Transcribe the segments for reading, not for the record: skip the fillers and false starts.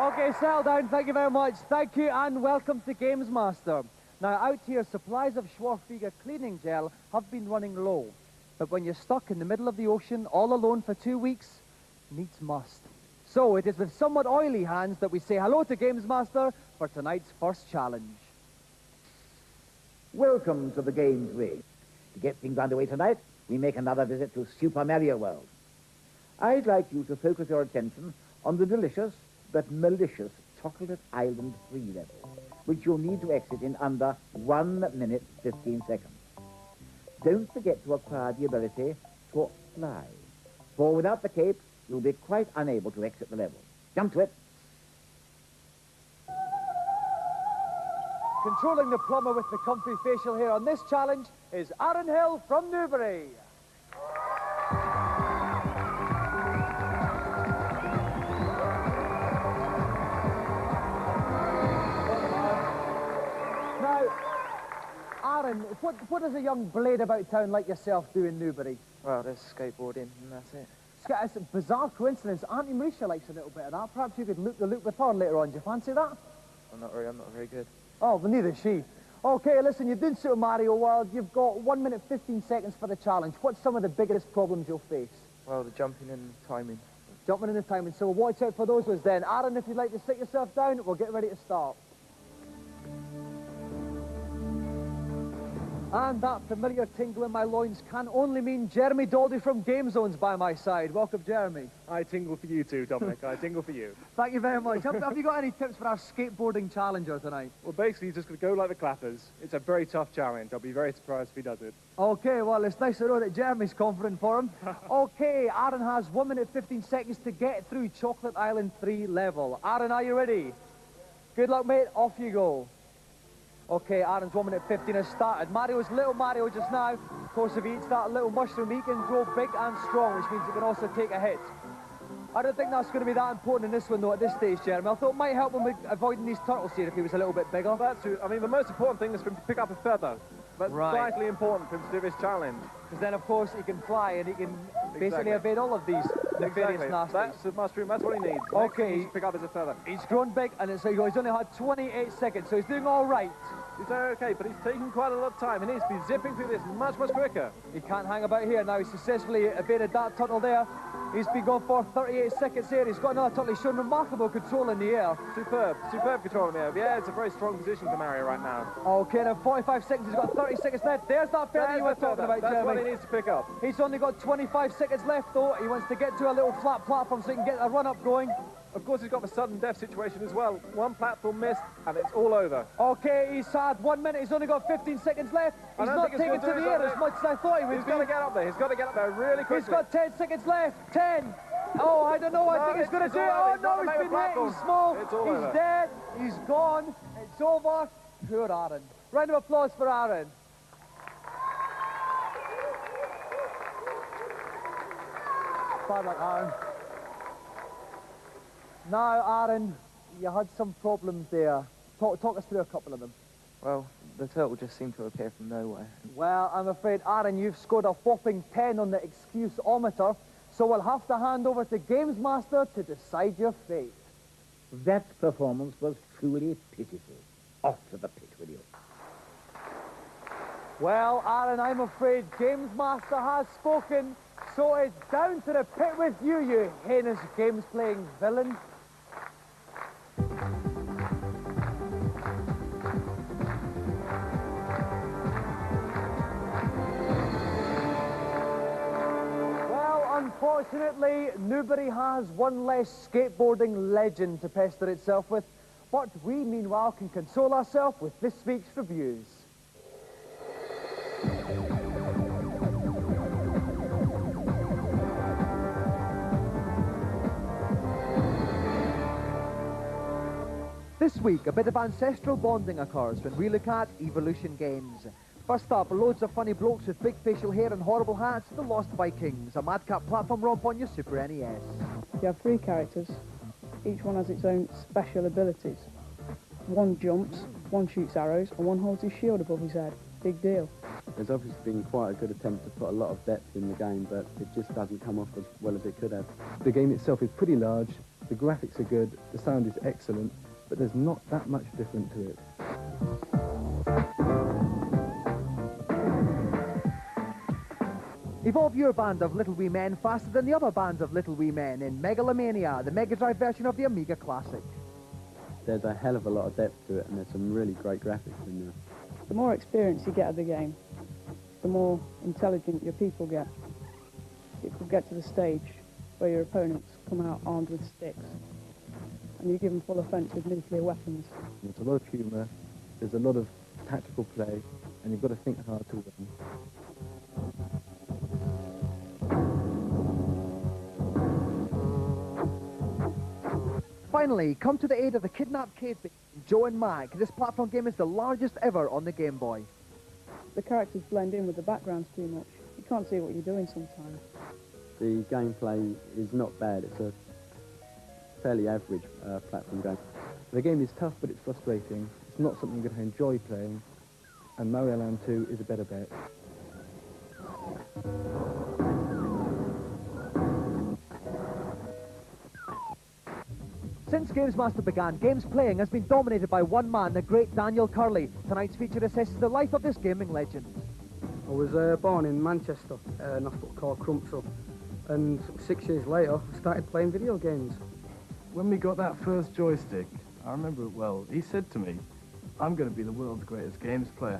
Okay, settle down, thank you very much. Thank you and welcome to Gamesmaster. Now out here, supplies of Schwarzbiger cleaning gel have been running low. But when you're stuck in the middle of the ocean, all alone for 2 weeks, needs must. So it is with somewhat oily hands that we say hello to Gamesmaster for tonight's first challenge. Welcome to the Games Rig. To get things underway tonight, we make another visit to Super Mario World. I'd like you to focus your attention on the delicious but malicious Chocolate Island 3 level, which you'll need to exit in under 1 minute 15 seconds. Don't forget to acquire the ability to fly, for without the cape, you'll be quite unable to exit the level. Jump to it. Controlling the plumber with the comfy facial hair on this challenge is Aaron Hill from Newbury. Now, Aaron, what does a young blade about town like yourself do in Newbury? Well, there's skateboarding and that's it. It's a bizarre coincidence. Auntie Marisha likes a little bit of that. Perhaps you could loop the loop with her later on. Do you fancy that? I'm not very good. Oh, well, neither is she. Okay, listen, you've done Super Mario World. You've got 1 minute 15 seconds for the challenge. What's some of the biggest problems you'll face? Well, the jumping and timing. Jumping in the timing. So we'll watch out for those ones then. Aaron, if you'd like to sit yourself down, we'll get ready to start. And that familiar tingle in my loins can only mean Jeremy Daldy from Game Zone's by my side. Welcome, Jeremy. I tingle for you too, Dominic. I tingle for you. Thank you very much. Have you got any tips for our skateboarding challenger tonight? Well, basically, he's just going to go like the clappers. It's a very tough challenge. I'll be very surprised if he does it. Okay, well, it's nice to know that Jeremy's confident for him. Okay, Aaron has 1 minute 15 seconds to get through Chocolate Island 3 level. Aaron, are you ready? Good luck, mate. Off you go. Okay, Aaron's 1 minute 15 has started. Little Mario just now. Of course, if he eats that little mushroom, he can grow big and strong, which means he can also take a hit. I don't think that's going to be that important in this one, though, at this stage, Jeremy. I thought it might help him with avoiding these turtles here if he was a little bit bigger. That's true. I mean, the most important thing is for him to pick up a feather. That's vitally important for him to do this challenge. Because then, of course, he can fly and he can basically evade all of these nefarious nasties. That's the mushroom. That's what he needs. Okay. He needs to pick up as a feather. He's grown big, and he's only had 28 seconds, so he's doing all right. He's doing okay, but he's taking quite a lot of time. He needs to be zipping through this much quicker. He can't hang about here now. He's successfully evaded that turtle there. He's been going for 38 seconds here. He's got another turtle. He's shown remarkable control in the air. Superb control in the air. Yeah, it's a very strong position for Mario right now. Okay, now 45 seconds. He's got 30 seconds left. There's that feather you were talking about, Jeremy. That's what he needs to pick up. He's only got 25 seconds left, though. He wants to get to a little flat platform so he can get a run-up going. Of course, he's got the sudden death situation as well. One platform missed, and it's all over. Okay, he's had 1 minute. He's only got 15 seconds left. He's not taken to the air as much as I thought he would. He's got to get up there. He's got to get up there really quickly. He's got 10 seconds left. 10. Oh, I don't know. I think he's going to do it. Oh, no, he's been hit. He's small. He's dead. He's gone. It's over. Poor Aaron. Round of applause for Aaron. Bad luck, Aaron. Now, Aaron, you had some problems there. Talk us through a couple of them. Well, the turtle just seemed to appear from nowhere. Well, I'm afraid, Aaron, you've scored a whopping 10 on the excuse-ometer, so we'll have to hand over to Gamesmaster to decide your fate. That performance was truly pitiful. Off to the pit with you. Well, Aaron, I'm afraid Gamesmaster has spoken, so it's down to the pit with you, you heinous games-playing villain. Unfortunately, Newbury has one less skateboarding legend to pester itself with, but we, meanwhile, can console ourselves with this week's reviews. This week, a bit of ancestral bonding occurs when we look at Evolution Games. First up, loads of funny blokes with big facial hair and horrible hats, The Lost Vikings, a madcap platform romp on your Super NES. You have 3 characters. Each one has its own special abilities. One jumps, one shoots arrows, and one holds his shield above his head. Big deal. There's obviously been quite a good attempt to put a lot of depth in the game, but it just doesn't come off as well as it could have. The game itself is pretty large, the graphics are good, the sound is excellent, but there's not that much different to it. Evolve your band of Little Wee Men faster than the other bands of Little Wee Men in Megalomania, the Mega Drive version of the Amiga Classic. There's a hell of a lot of depth to it, and there's some really great graphics in there. The more experience you get at the game, the more intelligent your people get. It could get to the stage where your opponents come out armed with sticks and you give them full offensive nuclear weapons. There's a lot of humour, there's a lot of tactical play, and you've got to think hard to win. Finally, come to the aid of the kidnapped cavemen, Joe and Mac. This platform game is the largest ever on the Game Boy. The characters blend in with the backgrounds too much. You can't see what you're doing sometimes. The gameplay is not bad. It's a fairly average platform game. The game is tough, but it's frustrating. It's not something you're going to enjoy playing, and Mario Land 2 is a better bet. Since Gamesmaster began, games playing has been dominated by one man, the great Daniel Curley. Tonight's feature assesses the life of this gaming legend. I was born in Manchester, in a hospital called Crumpsall, and 6 years later I started playing video games. When we got that first joystick, I remember it well, he said to me, I'm going to be the world's greatest games player.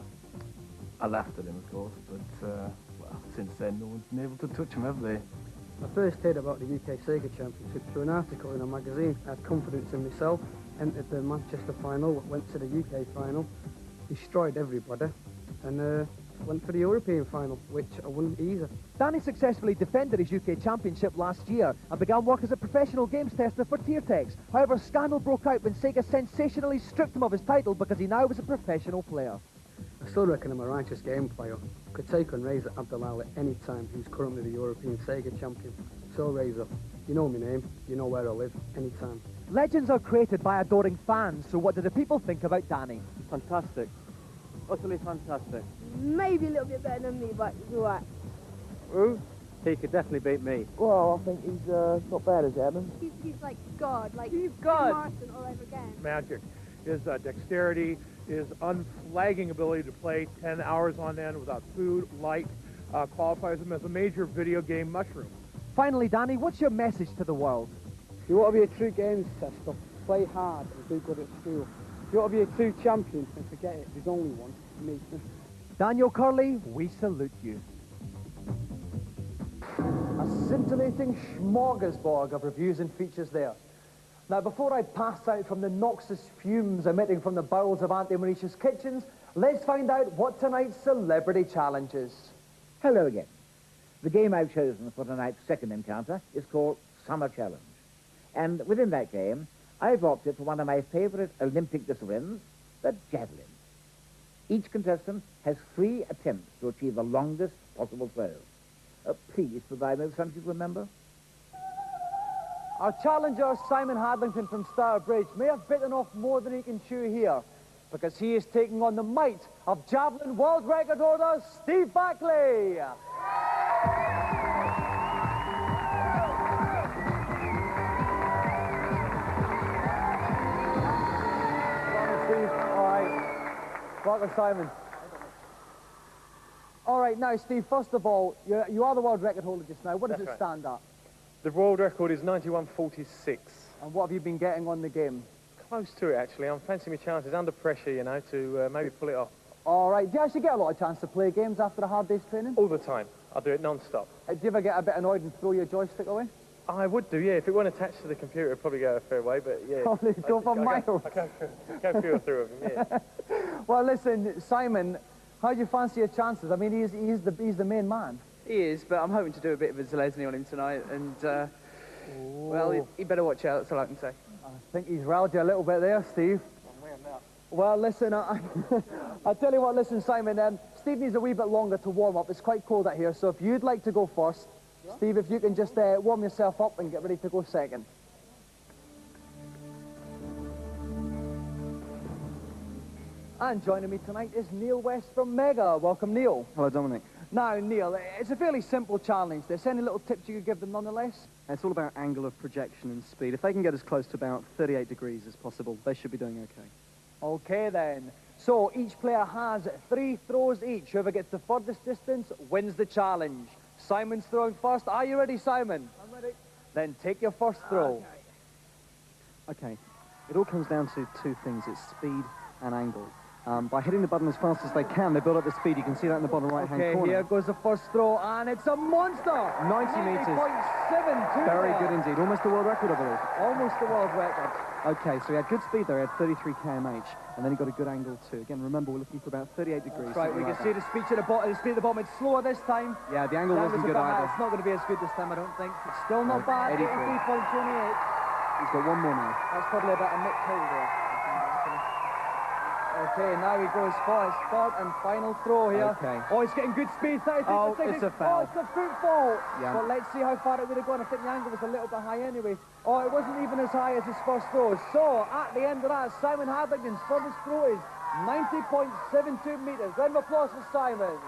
I laughed at him, of course, but well, since then no one's been able to touch him, have they? I first heard about the UK Sega Championship through an article in a magazine. I had confidence in myself, entered the Manchester final, went to the UK final, destroyed everybody, and went for the European final, which I won easy. Danny successfully defended his UK Championship last year and began work as a professional games tester for Tiertex. However, scandal broke out when Sega sensationally stripped him of his title because he now was a professional player. I still reckon I'm a righteous game player. Could take on Razor Abdalal at any time, who's currently the European Sega champion. So Razor, you know my name, you know where I live, anytime. Legends are created by adoring fans, so what do the people think about Danny? Fantastic. Utterly fantastic. Maybe a little bit better than me, but he's alright. Who? He could definitely beat me. Well, I think he's not bad as Edmund. He's like God, like He's God. Marston all over again. Magic. His dexterity, his unflagging ability to play 10 hours on end without food, light, qualifies him as a major video game mushroom. Finally, Danny, what's your message to the world? If you want to be a true games tester, play hard and do good at school. If you want to be a true champion, then forget it, there's only one, me. Daniel Curley, we salute you. A scintillating smorgasbord of reviews and features there. Now, before I pass out from the noxious fumes emitting from the bowels of Auntie Mauritius' kitchens, let's find out what tonight's celebrity challenge is. Hello again. The game I've chosen for tonight's second encounter is called Summer Challenge. And within that game, I've opted for one of my favorite Olympic disciplines, the javelin. Each contestant has 3 attempts to achieve the longest possible throw. Please provide me with something to remember. Our challenger, Simon Hadlington from Stourbridge, may have bitten off more than he can chew here, because he is taking on the might of javelin world record holder Steve Backley. Steve, all right. Welcome, Simon. All right, now, Steve, first of all, you are the world record holder just now. What does it stand at? The world record is 91.46. And what have you been getting on the game? Close to it, actually. I'm fancying my chances under pressure, you know, to maybe pull it off. All right. Do you actually get a lot of chance to play games after a hard day's training? All the time. I do it non-stop. Do you ever get a bit annoyed and throw your joystick away? I would do, yeah. If it weren't attached to the computer, it'd probably go a fair way, but yeah. Probably go for miles. I go through or through of them, yeah. Well, listen, Simon, how do you fancy your chances? I mean, he's the main man. He is, but I'm hoping to do a bit of a Zelensky on him tonight, and, well, he better watch out, that's all I can say. I think he's riled you a little bit there, Steve. I'm wearing that. Well, listen, I'll tell you what, listen, Simon, Steve needs a wee bit longer to warm up. It's quite cold out here, so if you'd like to go first, sure. Steve, if you can just warm yourself up and get ready to go second. And joining me tonight is Neil West from Mega. Welcome, Neil. Hello, Dominic. Now, Neil, it's a fairly simple challenge. There's any little tips you could give them nonetheless? It's all about angle of projection and speed. If they can get as close to about 38 degrees as possible, they should be doing okay. Okay, then. So each player has 3 throws each. Whoever gets the furthest distance wins the challenge. Simon's throwing first. Are you ready, Simon? I'm ready. Then take your first throw. Okay, it all comes down to 2 things. It's speed and angle. By hitting the button as fast as they can, they build up the speed. You can see that in the bottom right-hand corner. Okay, here goes the first throw, and it's a monster! 90 metres. 90.72. Very good indeed. Almost the world record, I believe. Almost the world record. Okay, so he had good speed there. He had 33 kmh, and then he got a good angle too. Again, remember, we're looking for about 38 degrees. That's right, we can see the speed at the bottom. The speed at the bottom. It's slower this time. Yeah, the angle wasn't good either. It's not going to be as good this time, I don't think. It's still not bad. 83. 83.28. He's got one more now. That's probably about a Mick Hill there. Okay, now he goes for his third and final throw here. Okay. Oh, he's getting good speed. Oh, it's a foul. Oh, it's a foot fault. Yeah. But let's see how far it would have gone. I think the angle was a little bit high anyway. Oh, it wasn't even as high as his first throw. So, at the end of that, Simon Hadlington's furthest throw is 90.72 metres. Round of applause for Simon.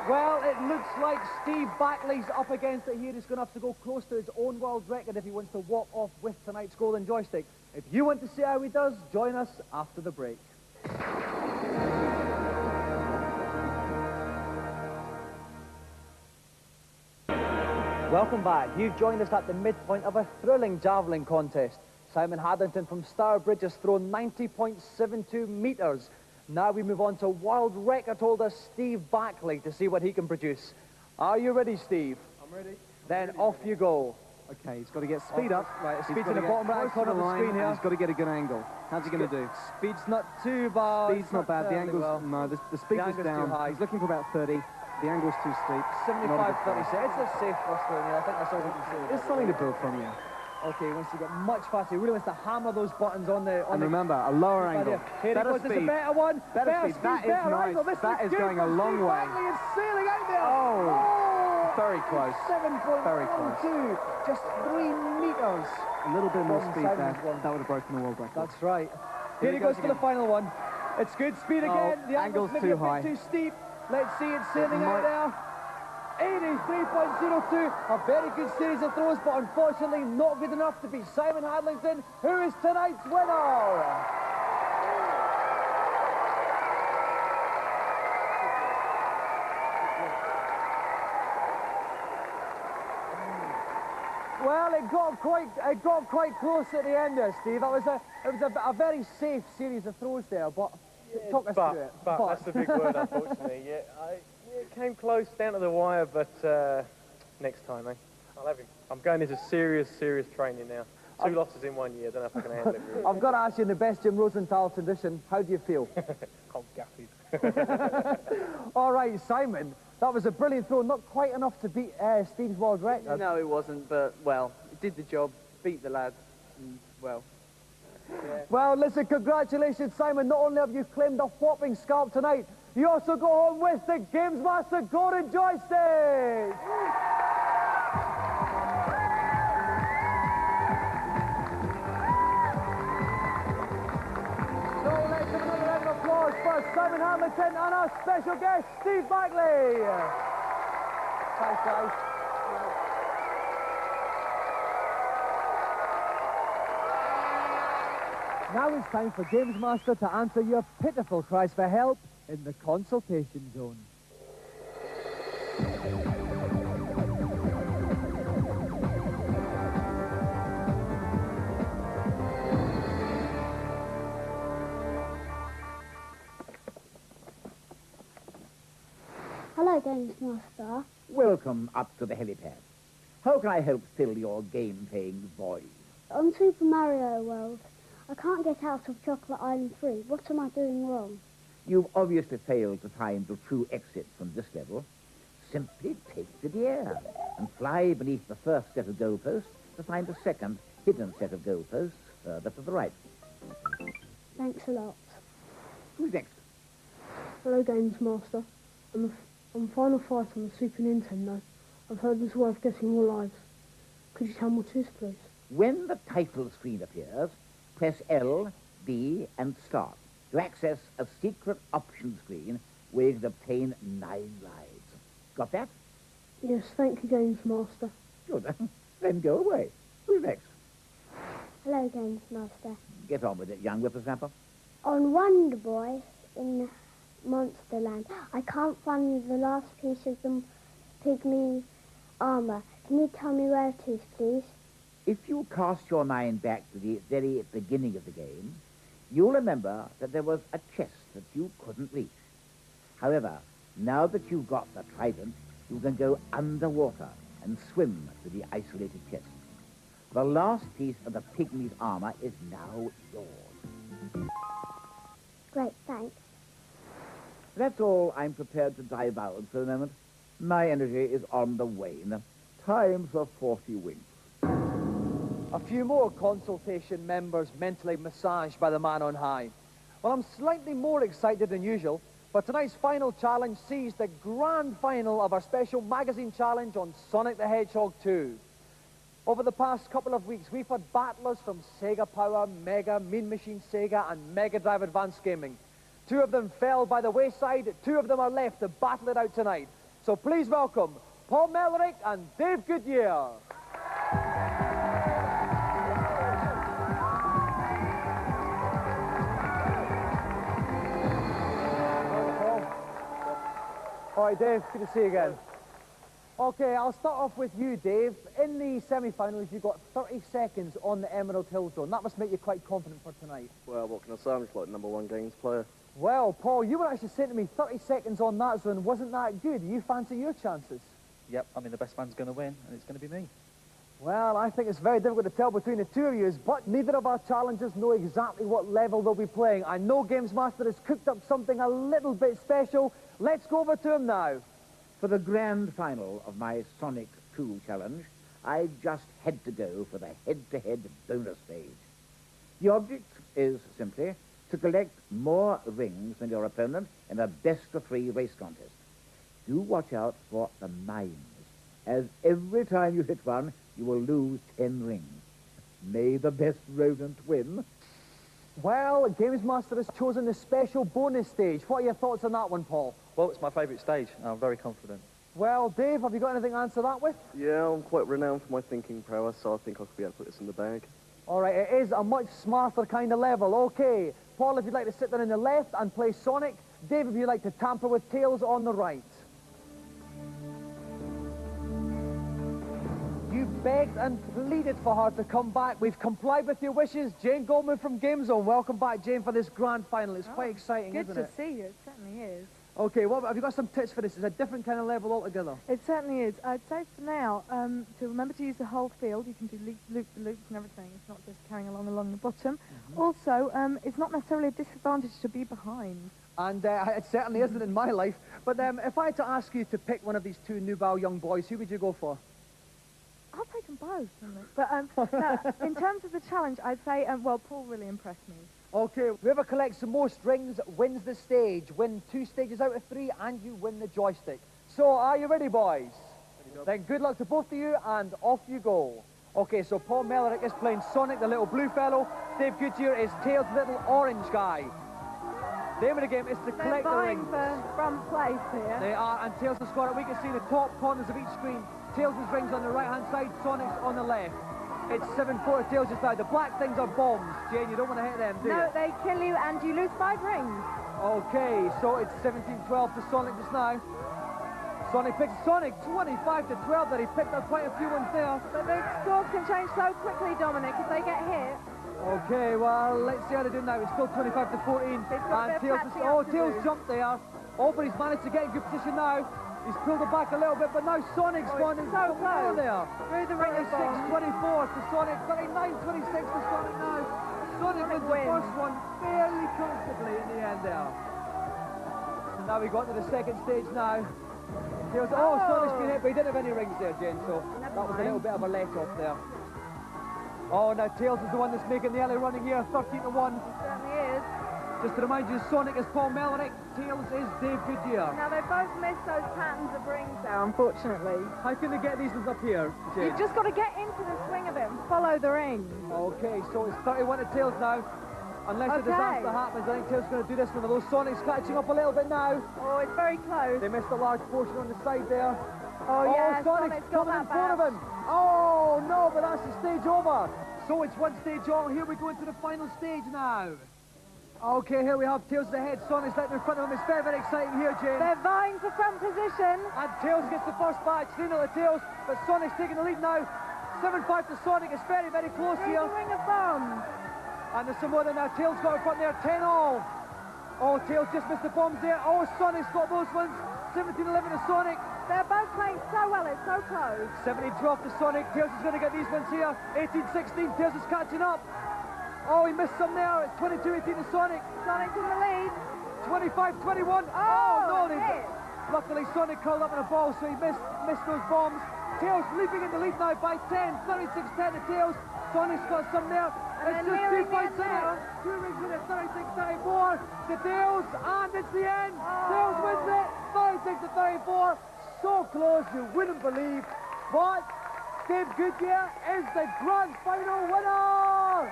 Well, it looks like Steve Backley's up against it here. He's going to have to go close to his own world record if he wants to walk off with tonight's golden joystick. If you want to see how he does, join us after the break. Welcome back. You've joined us at the midpoint of a thrilling javelin contest. Simon Hadlington from Stourbridge has thrown 90.72 metres. Now we move on to world record holder Steve Backley to see what he can produce. Are you ready, Steve? I'm ready. Then off you go. Okay, he's got to get speed up. Right, He's speed got to the bottom right corner of the screen here. He's got to get a good angle. How's he going to do? Speed's not too bad. Speed's not bad. The angle's, no, the speed The was angle's down. too high. He's looking for about 30. The angle's too steep. 75-36. It's a safe first throw, I think that's all we can say. There's something to build from, yeah. Okay, he wants to get much faster. He really wants to hammer those buttons on the... And remember, a lower angle. Here Better he goes. There's speed. a better one. Better speed. That is better nice. angle. This That is good going for a long Steve way. Backley is sailing out there. Oh! Very close. 7.12. Very close. Just 3 metres. A little bit more From speed there. Simon's one. That would have broken the world record. That's right. Here he goes for the final one. It's good speed again. The angle's angle's maybe too a high. bit too steep. Let's see it sailing out there. 83.02, a very good series of throws, but unfortunately not good enough to beat Simon Hadlington, who is tonight's winner. Well, it got quite close at the end there, Steve. It was a very safe series of throws there, but talk us through it. But that's the big word, unfortunately. It came close down to the wire, but next time, eh? I'll have him. I'm going into serious training now. 2 losses in 1 year. Don't know if I can handle it. Really. I've got to ask you in the best Jim Rosenthal tradition, how do you feel? Cold gaffies. All right, Simon, that was a brilliant throw. Not quite enough to beat Steve's world record. No, it wasn't, but, well, it did the job, beat the lad, and, well... Yeah. Well, listen, congratulations, Simon. Not only have you claimed a whopping scalp tonight, you also go home with the Gamesmaster Golden Joystick! So let's have another round of applause for Simon Hamilton and our special guest, Steve Backley. Thanks, guys. Now it's time for Gamesmaster to answer your pitiful cries for help in the consultation zone. Hello, Gamesmaster. Welcome up to the helipad. How can I help fill your game-playing void? On Super Mario World, I can't get out of Chocolate Island 3. What am I doing wrong? You've obviously failed to find the true exit from this level. Simply take to the air and fly beneath the first set of goalposts to find a second hidden set of goalposts further to the right. Thanks a lot. Who's next? Hello, Gamesmaster. On Final Fight on the Super Nintendo, I've heard there's a way of getting more lives. Could you tell me what it is, please? When the title screen appears, press L, B, and start to access a secret option screen where you can obtain 9 lives. Got that? Yes, thank you, Gamesmaster. Good. Then go away. Who's next? Hello, Gamesmaster. Get on with it, young whippersnapper. On Wonder Boy in Monsterland, I can't find the last piece of the pygmy armour. Can you tell me where it is, please? If you cast your mind back to the very beginning of the game, you'll remember that there was a chest that you couldn't reach. However, now that you've got the trident, you can go underwater and swim to the isolated chest. The last piece of the pygmy's armour is now yours. Great, thanks. That's all I'm prepared to divulge for the moment. My energy is on the wane. Time for 40 winks. A few more consultation members mentally massaged by the man on high. Well, I'm slightly more excited than usual, but tonight's final challenge sees the grand final of our special magazine challenge on Sonic the Hedgehog 2. Over the past couple of weeks, we've had battlers from Sega Power, Mega, Mean Machine Sega, and Mega Drive Advanced Gaming. 2 of them fell by the wayside, 2 of them are left to battle it out tonight. So please welcome Paul Mellerick and Dave Goodyear. All right, Dave, good to see you again. Okay, I'll start off with you, Dave. In the semi-finals, you got 30 seconds on the Emerald Hill Zone. That must make you quite confident for tonight. Well, what can I say? I'm just like #1 games player. Well, Paul, you were actually saying to me 30 seconds on that zone wasn't that good. You fancy your chances? Yep, I mean, the best man's going to win, and it's going to be me. Well, I think it's very difficult to tell between the two of you, but neither of our challengers know exactly what level they'll be playing. I know Gamesmaster has cooked up something a little bit special. Let's go over to him now. For the grand final of my Sonic 2 challenge, I just had to go for the head-to-head bonus stage. The object is simply to collect more rings than your opponent in a best-of-3 race contest. Do watch out for the mines, as every time you hit one, you will lose 10 rings. May the best rodent win. Well, Gamesmaster has chosen the special bonus stage. What are your thoughts on that one, Paul? Well, it's my favourite stage, and I'm very confident. Well, Dave, have you got anything to answer that with? Yeah, I'm quite renowned for my thinking prowess, so I think I could be able to put this in the bag. All right, it is a much smarter kind of level. Okay, Paul, if you'd like to sit there on the left and play Sonic. Dave, if you'd like to tamper with Tails on the right. You begged and pleaded for her to come back. We've complied with your wishes. Jane Goldman from Game Zone. Welcome back, Jane, for this grand final. It's quite exciting, isn't it? Good to see you. It certainly is. Okay, well, have you got some tips for this? It's a different kind of level altogether. It certainly is. I'd say for now, to remember to use the whole field. You can do loop-the-loops and everything. It's not just carrying along the bottom. Also, it's not necessarily a disadvantage to be behind. And it certainly isn't in my life. But if I had to ask you to pick one of these 2 nubile young boys, who would you go for? I'll take them both. But no, in terms of the challenge, I'd say, well, Paul really impressed me. Okay, whoever collects the most rings wins the stage. Win 2 stages out of 3, and you win the joystick. So, are you ready, boys? Then good luck to both of you, and off you go. Okay, so Paul Mellerick is playing Sonic, the little blue fellow. Dave Goodyear is Tails, the little orange guy. The aim of the game is to collect the rings. They're vying for front place here. They are, and Tails has scored it. We can see the top corners of each screen. Tails' rings on the right-hand side, Sonic's on the left. It's 7-4 to Tails just now. The black things are bombs. Jane, you don't want to hit them, do you? No, they kill you and you lose 5 rings. Okay, so it's 17-12 to Sonic just now. Sonic 25 to 12 there. He picked up quite a few ones there. But the score can change so quickly, Dominic, if they get hit. Okay, well, let's see how they do now. It's still 25 to 14. And Tails jumped there. Oh, but he's managed to get in good position now. He's pulled it back a little bit, but now Sonic's gone in so close there. Through the ring of 26-24 to Sonic, 39-26 to Sonic now. Sonic wins the first one fairly comfortably in the end there. So now we got to the second stage now. Tails, Sonic's been hit, but he didn't have any rings there, Jen, so that was a little bit of a let-off there. Oh, now Tails is the one that's making the early running here, 13 to 1. It certainly is. Just to remind you, Sonic is Paul Mellerick, Tails is Dave Goodyear. Now, they both missed those patterns of rings there, unfortunately. How can they get these ones up here, Jane? You've just got to get into the swing of it and follow the ring. Okay, so it's 31 to Tails now. Unless a disaster happens, I think Tails is going to do this one. Although Sonic's catching up a little bit now. Oh, it's very close. They missed a large portion on the side there. Oh, yeah, Sonic's coming in front of him. Oh, no, but that's the stage over. So it's one stage on. Here we go into the final stage now. Okay, here we have Tails at the head. Sonic's right in front of him. It's very, very exciting here, Jane. They're vying for front position. And Tails gets the first badge. 3-0 to Tails, but Sonic's taking the lead now. 7-5 to Sonic. It's very, very close here. Ring of bombs. And there's some more than that. Tails got in front there. 10-all. Oh, Tails just missed the bombs there. Oh, Sonic's got those ones. 17-11 to Sonic. They're both playing so well. It's so close. 17-12 to Sonic. Tails is going to get these ones here. 18-16. Tails is catching up. Oh, he missed some there. It's 22-18 to Sonic. Sonic's in the lead. 25-21. Oh, no. Luckily, Sonic curled up in a ball, so he missed those bombs. Tails leaping in the lead now by 10. 36-10 to Tails. Sonic's got some there. And it's just 2 points in now. it. 2 rings in it. 36-34 to Tails. And it's the end. Tails wins it. 36-34. So close, you wouldn't believe. But Dave Goodyear is the grand final winner.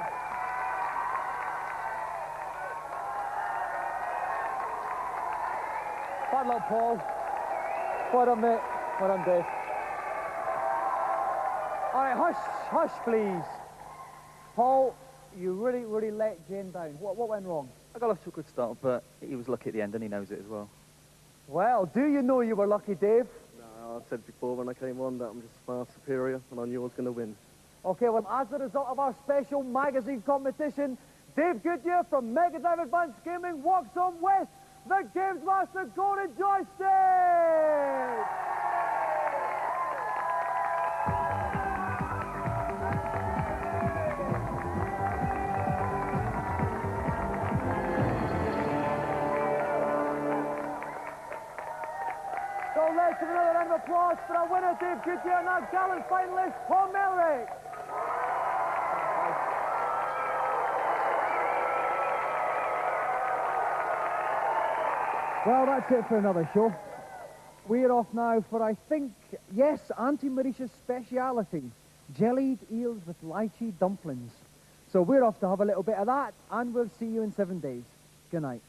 Bad luck, Paul. Well done, mate. Well done, Dave. All right, hush, please. Paul, you really let Jane down. What went wrong? I got off to a good start, but he was lucky at the end, and he knows it as well. Well, do you know you were lucky, Dave? No, I said before when I came on that I'm just far superior, and I knew I was going to win. Okay, well, as a result of our special magazine competition, Dave Goodyear from Mega Drive Advanced Gaming walks on with the Gamesmaster Golden Joystick! So let's give another round of applause for our winner, Dave Goodyear, and our gallant finalist, Paul Mellerick. Well, that's it for another show. We're off now for, I think, yes, Auntie Marisha's speciality, jellied eels with lychee dumplings. So we're off to have a little bit of that, and we'll see you in 7 days. Good night.